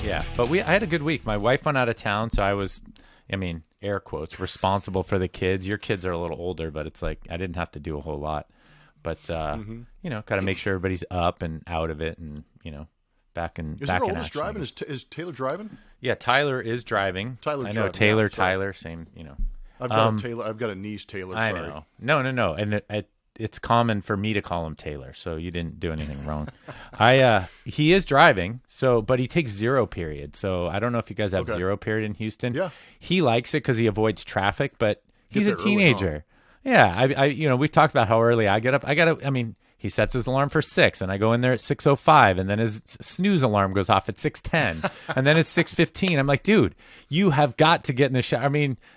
Yeah, but I had a good week. My wife went out of town, so I was, air quotes, responsible for the kids. Your kids are a little older, but it's like I didn't have to do a whole lot. But got to make sure everybody's up and out of it, and back in. Is your oldest driving? Is Taylor driving? Yeah, Tyler is driving. Tyler's I know driving. Tyler, same. I've got a Taylor. I've got a niece Taylor. I sorry. know. No, and it's common for me to call him Taylor, so you didn't do anything wrong. He is driving, but he takes zero period. So I don't know if you guys have zero period in Houston. Yeah, he likes it because he avoids traffic, but he's a teenager. Early, Yeah, we've talked about how early I get up. He sets his alarm for 6, and I go in there at 6:05, and then his snooze alarm goes off at 6:10, and then it's 6:15. I'm like, dude, you have got to get in the shower.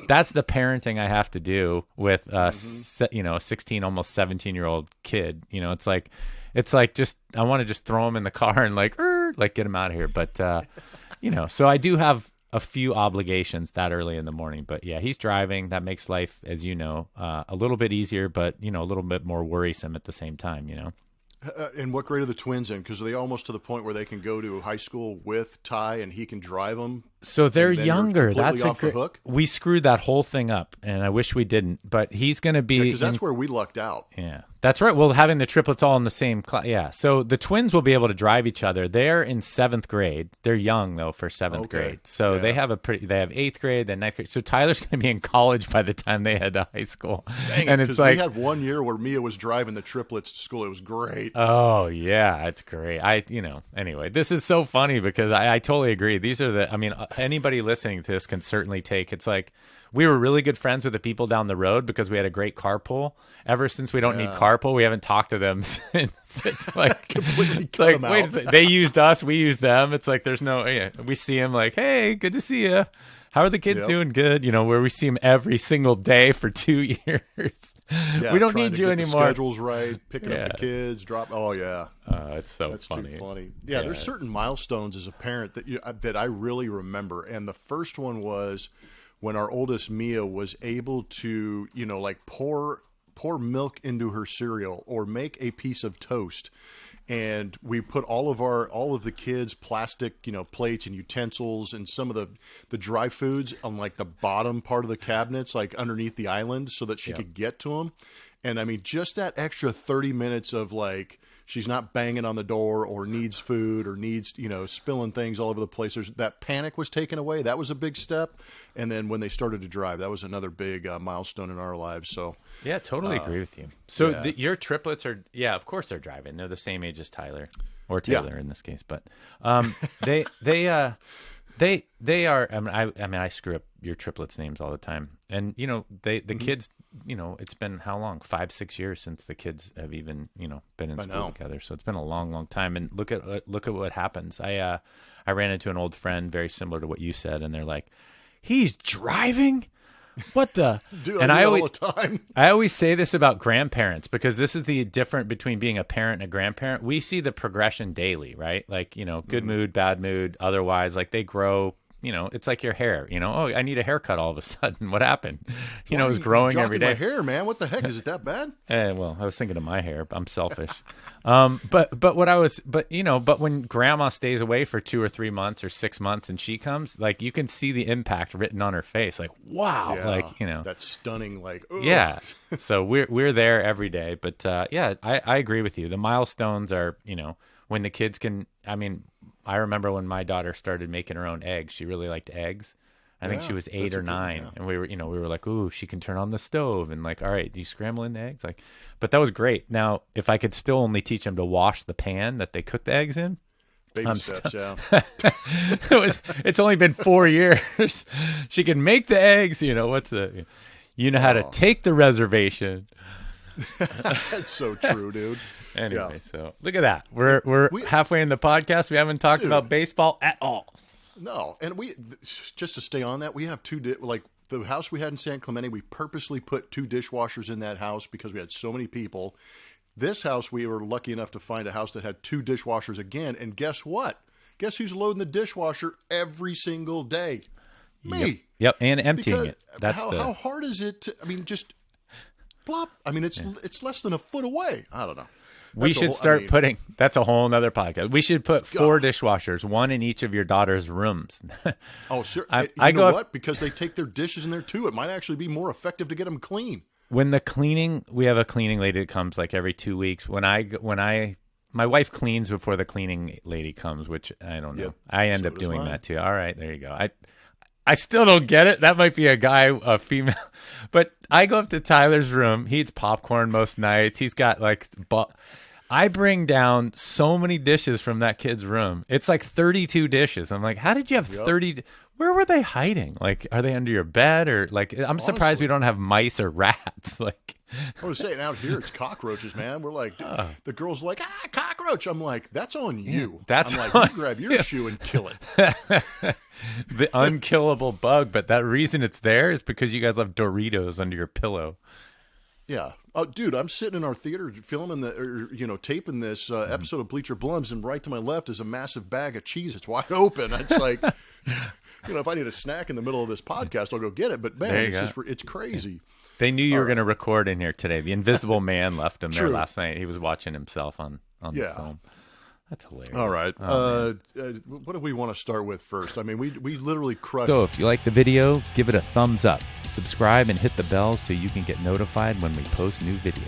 That's the parenting I have to do with a 16, almost 17-year-old kid. It's like just I want to just throw him in the car and like get him out of here. But so I do have a few obligations that early in the morning, but yeah, he's driving. That makes life, as you know, a little bit easier, but a little bit more worrisome at the same time. And what grade are the twins in? Because are they almost to the point where they can go to high school with Ty and he can drive them? So they're younger. That's off the hook. We screwed that whole thing up, and I wish we didn't. But he's going to be because that's where we lucked out. Yeah, that's right. Well, having the triplets all in the same class. Yeah. So the twins will be able to drive each other. They're in 7th grade. They're young though for 7th grade. So they have they have 8th grade, then 9th grade. So Tyler's going to be in college by the time they head to high school. Dang, and it's like we had one year where Mia was driving the triplets to school. It was great. Oh yeah, it's great. Anyway, this is so funny because I totally agree. These are anybody listening to this can certainly take. It's like we were really good friends with the people down the road because we had a great carpool. Ever since we don't need carpool, we haven't talked to them since. It's like completely cut them out. They used us, we used them. It's like there's no. We see them like, hey, good to see you. How are the kids doing? Good. Where we see them every single day for 2 years. Yeah, we don't need you anymore. The schedule's right. Picking up the kids. Oh yeah. It's so That's funny. too funny. Yeah, there's certain milestones as a parent that I really remember, and the first one was when our oldest Mia was able to pour milk into her cereal or make a piece of toast. And we put all of the kids' plastic, plates and utensils and some of the dry foods on like the bottom part of the cabinets, like underneath the island, so that she could get to them. And just that extra 30 minutes of like she's not banging on the door or needs food or needs spilling things all over the place. That panic was taken away. That was a big step. And then when they started to drive, that was another big milestone in our lives. So. Yeah, totally agree with you. So your triplets are, of course they're driving. They're the same age as Tyler, or Taylor in this case. But they are. I screw up your triplets' names all the time. And the kids. It's been how long? 5-6 years since the kids have even been in school together. So it's been a long, long time. And look at what happens. I ran into an old friend very similar to what you said, and they're like, "He's driving." What the? Dude, and I all the time. I always say this about grandparents because this is the difference between being a parent and a grandparent. We see the progression daily, right? Like, good mood, bad mood, otherwise, like they grow, it's like your hair, oh, I need a haircut all of a sudden. What happened? It was growing every day. My hair, man. What the heck? Is it that bad? Well, I was thinking of my hair. I'm selfish. But when grandma stays away for 2 or 3 months or 6 months and she comes, like you can see the impact written on her face. Like, wow. That's stunning. Like, ugh. Yeah. So we're there every day, but, I agree with you. The milestones are, when the kids can, I remember when my daughter started making her own eggs. She really liked eggs. I think she was 8 or 9, and we were like, ooh, she can turn on the stove, and like, all right, do you scramble in the eggs? Like, but that was great. Now, if I could still only teach them to wash the pan that they cook the eggs in, baby steps, yeah. It's only been 4 years. She can make the eggs. How to take the reservation. That's so true, dude. Anyway, so look at that. We're halfway in the podcast. We haven't talked about baseball at all. No, and just to stay on that, we have like the house we had in San Clemente, we purposely put 2 dishwashers in that house because we had so many people. This house, we were lucky enough to find a house that had 2 dishwashers again, and guess what? Guess who's loading the dishwasher every single day? Me. Yep, and emptying it. How hard is it to, just plop. It's less than a foot away. I don't know. We should start putting. That's a whole nother podcast. We should put 4 dishwashers, 1 in each of your daughter's rooms. Oh, sure. I know what? Because they take their dishes in there too. It might actually be more effective to get them clean. When the cleaning, we have a cleaning lady that comes like every 2 weeks. My wife cleans before the cleaning lady comes, which I don't know. Yep. I end up doing that too. All right, there you go. I still don't get it. That might be a guy, a female. But I go up to Tyler's room. He eats popcorn most nights. He's got like, I bring down so many dishes from that kid's room. It's like 32 dishes. I'm like, how did you have 30? Where were they hiding? Like, are they under your bed or like? I'm surprised we don't have mice or rats. Like, I was saying out here it's cockroaches, man. We're like, the girl's like, cockroach. I'm like, that's on you. That's I'm like, you grab your shoe and kill it. The unkillable bug, but that reason it's there is because you guys left Doritos under your pillow. Yeah. Oh, dude, I'm sitting in our theater filming taping this episode of Bleacher Blums, and right to my left is a massive bag of cheese. It's wide open. It's like, if I need a snack in the middle of this podcast, I'll go get it. But man, it's crazy. They knew you were going to record in here today. The Invisible Man left him there last night. He was watching himself on the film. That's hilarious. All right. What do we want to start with first? I mean, we literally crushed. So if you like the video, give it a thumbs up. Subscribe and hit the bell so you can get notified when we post new videos.